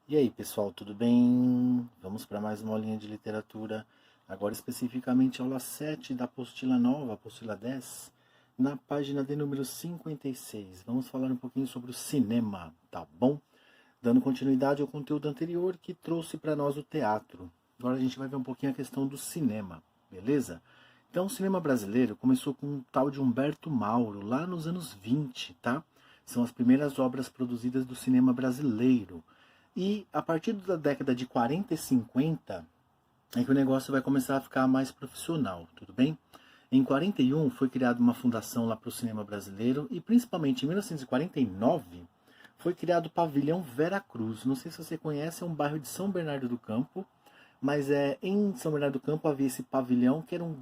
E aí, pessoal, tudo bem? Vamos para mais uma aulinha de literatura. Agora, especificamente, aula 7 da apostila nova, apostila 10, na página de número 56. Vamos falar um pouquinho sobre o cinema, tá bom? Dando continuidade ao conteúdo anterior que trouxe para nós o teatro. Agora a gente vai ver um pouquinho a questão do cinema, beleza? Então, o cinema brasileiro começou com um tal de Humberto Mauro, lá nos anos 20, tá? São as primeiras obras produzidas do cinema brasileiro. E a partir da década de 40 e 50 é que o negócio vai começar a ficar mais profissional, tudo bem? Em 41 foi criada uma fundação lá para o cinema brasileiro e principalmente em 1949 foi criado o Pavilhão Vera Cruz. Não sei se você conhece, é um bairro de São Bernardo do Campo, mas em São Bernardo do Campo havia esse pavilhão que eram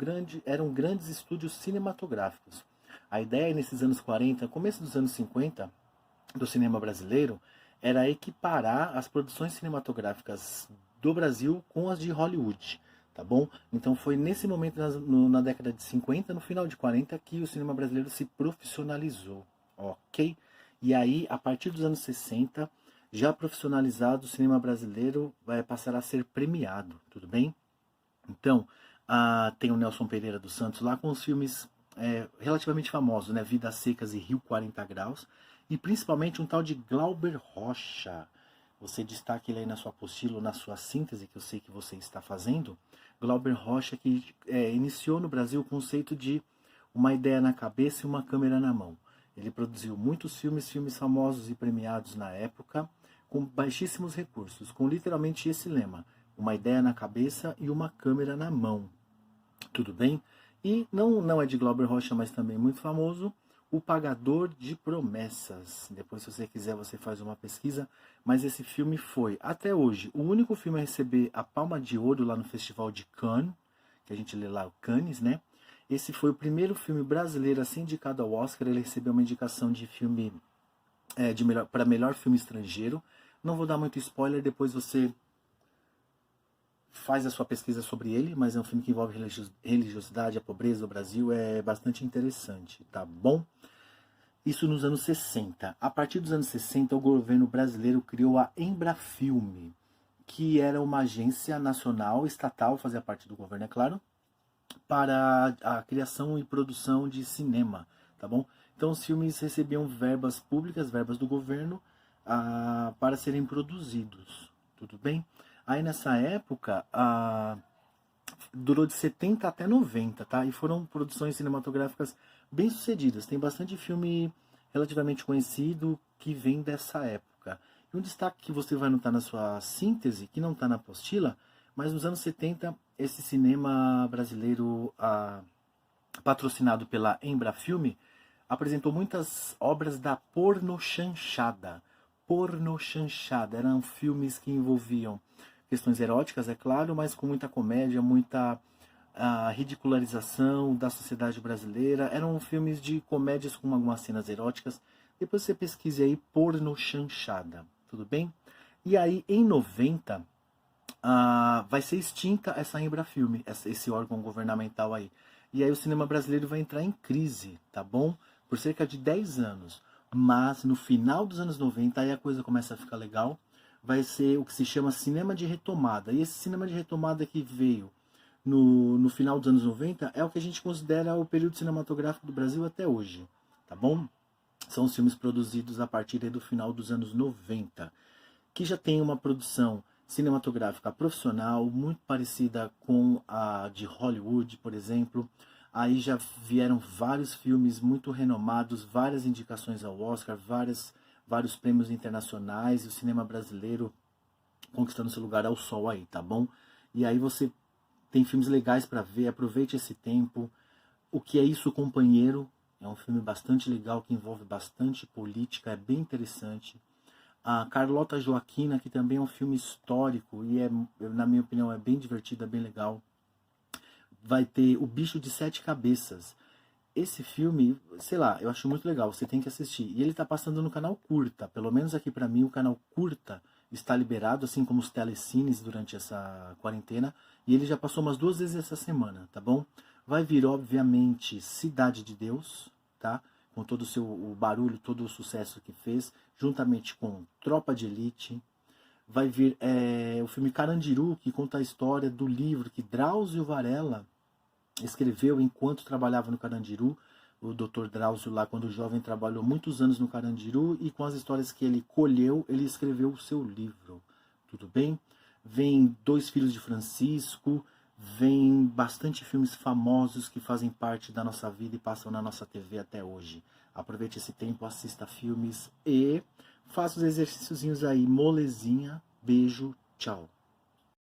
grandes estúdios cinematográficos. A ideia nesses anos 40, começo dos anos 50, do cinema brasileiro era equiparar as produções cinematográficas do Brasil com as de Hollywood, tá bom? Então foi nesse momento, na década de 50, no final de 40, que o cinema brasileiro se profissionalizou, ok? E aí, a partir dos anos 60, já profissionalizado, o cinema brasileiro vai passar a ser premiado, tudo bem? Então, tem o Nelson Pereira dos Santos lá com os filmes relativamente famosos, né? Vidas Secas e Rio 40 Graus. E principalmente um tal de Glauber Rocha. Você destaca ele aí na sua apostila, na sua síntese, que eu sei que você está fazendo. Glauber Rocha, que iniciou no Brasil o conceito de uma ideia na cabeça e uma câmera na mão. Ele produziu muitos filmes, filmes famosos e premiados na época, com baixíssimos recursos, com literalmente esse lema: uma ideia na cabeça e uma câmera na mão. Tudo bem? E não é de Glauber Rocha, mas também muito famoso, O Pagador de Promessas. Depois, se você quiser, você faz uma pesquisa. Mas esse filme foi, até hoje, o único filme a receber a Palma de Ouro lá no Festival de Cannes, que a gente lê lá o Cannes, né? Esse foi o primeiro filme brasileiro a ser indicado ao Oscar. Ele recebeu uma indicação de filme para melhor filme estrangeiro. Não vou dar muito spoiler, depois você faz a sua pesquisa sobre ele, mas é um filme que envolve religiosidade, a pobreza do Brasil, é bastante interessante, tá bom? Isso nos anos 60. A partir dos anos 60, o governo brasileiro criou a Embrafilme, que era uma agência nacional, estatal, fazia parte do governo, é claro, para a criação e produção de cinema, tá bom? Então os filmes recebiam verbas públicas, verbas do governo, para serem produzidos, tudo bem? Aí nessa época, durou de 70 até 90, tá? E foram produções cinematográficas bem sucedidas. Tem bastante filme relativamente conhecido que vem dessa época. E um destaque que você vai notar na sua síntese, que não está na apostila, mas nos anos 70, esse cinema brasileiro patrocinado pela Embrafilme apresentou muitas obras da pornochanchada. Pornochanchada eram filmes que envolviam questões eróticas, é claro, mas com muita comédia, muita ridicularização da sociedade brasileira. Eram filmes de comédias com algumas cenas eróticas. Depois você pesquise aí pornochanchada, tudo bem? E aí, em 90, vai ser extinta essa Embrafilme, esse órgão governamental aí. E aí o cinema brasileiro vai entrar em crise, tá bom? Por cerca de 10 anos. Mas no final dos anos 90, aí a coisa começa a ficar legal. Vai ser o que se chama cinema de retomada. E esse cinema de retomada que veio no final dos anos 90 é o que a gente considera o período cinematográfico do Brasil até hoje, tá bom? São os filmes produzidos a partir do final dos anos 90, que já tem uma produção cinematográfica profissional muito parecida com a de Hollywood, por exemplo. Aí já vieram vários filmes muito renomados, várias indicações ao Oscar, vários prêmios internacionais, e o cinema brasileiro conquistando seu lugar ao sol aí, tá bom? E aí você tem filmes legais para ver, aproveite esse tempo. O que é isso, companheiro? É um filme bastante legal que envolve bastante política, é bem interessante. A Carlota Joaquina, que também é um filme histórico e na minha opinião, é bem divertido, é bem legal. Vai ter O Bicho de Sete Cabeças. Esse filme, sei lá, eu acho muito legal, você tem que assistir. E ele está passando no canal Curta, pelo menos aqui para mim o canal Curta está liberado, assim como os telecines durante essa quarentena. E ele já passou umas 2 vezes essa semana, tá bom? Vai vir, obviamente, Cidade de Deus, tá? Com todo o barulho, todo o sucesso que fez, juntamente com Tropa de Elite. Vai vir o filme Carandiru, que conta a história do livro que Drauzio Varela escreveu enquanto trabalhava no Carandiru. O Dr. Drauzio lá, quando jovem, trabalhou muitos anos no Carandiru e com as histórias que ele colheu, ele escreveu o seu livro. Tudo bem? Vem Dois Filhos de Francisco, vem bastante filmes famosos que fazem parte da nossa vida e passam na nossa TV até hoje. Aproveite esse tempo, assista filmes e faça os exercíciozinhos aí. Molezinha, beijo, tchau.